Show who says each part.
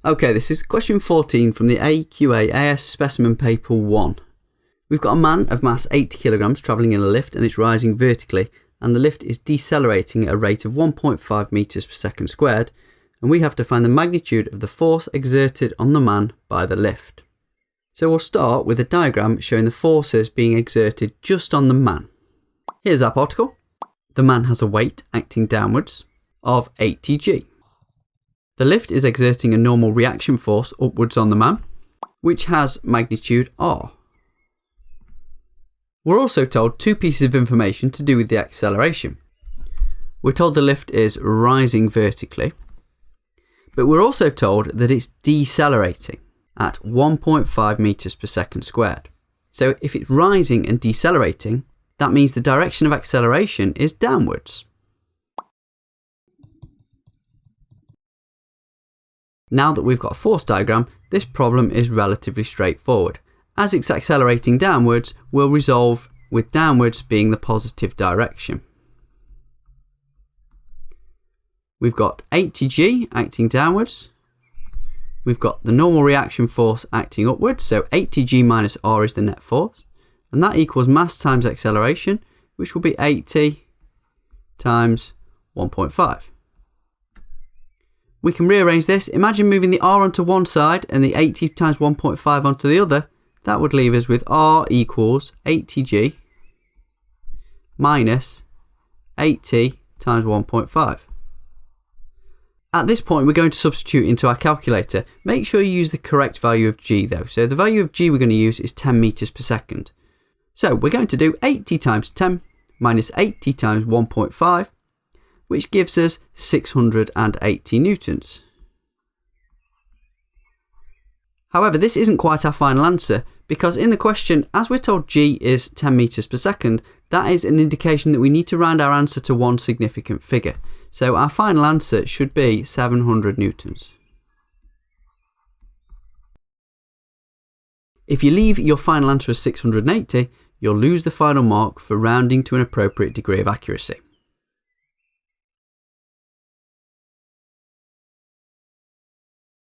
Speaker 1: Okay, this is question 14 from the AQA AS Specimen Paper 1. We've got a man of mass 80 kilograms travelling in a lift and it's rising vertically, and the lift is decelerating at a rate of 1.5 meters per second squared, and we have to find the magnitude of the force exerted on the man by the lift. So we'll start with a diagram showing the forces being exerted just on the man. Here's our particle. The man has a weight acting downwards of 80 g. The lift is exerting a normal reaction force upwards on the man, which has magnitude r. We're also told two pieces of information to do with the acceleration. We're told the lift is rising vertically, but we're also told that it's decelerating at 1.5 meters per second squared. So if it's rising and decelerating, that means the direction of acceleration is downwards. Now that we've got a force diagram, this problem is relatively straightforward. As it's accelerating downwards, we'll resolve with downwards being the positive direction. We've got 80 g acting downwards. We've got the normal reaction force acting upwards, so 80 g minus r is the net force. And that equals mass times acceleration, which will be 80 times 1.5. We can rearrange this. Imagine moving the r onto one side and the 80 times 1.5 onto the other. That would leave us with r equals 80 g minus 80 times 1.5. At this point, we're going to substitute into our calculator. Make sure you use the correct value of g though. So the value of g we're going to use is 10 meters per second. So we're going to do 80 times 10 minus 80 times 1.5, which gives us 680 newtons. However, this isn't quite our final answer, because in the question, as we're told g is 10 meters per second, that is an indication that we need to round our answer to one significant figure. So our final answer should be 700 newtons. If you leave your final answer as 680, you'll lose the final mark for rounding to an appropriate degree of accuracy.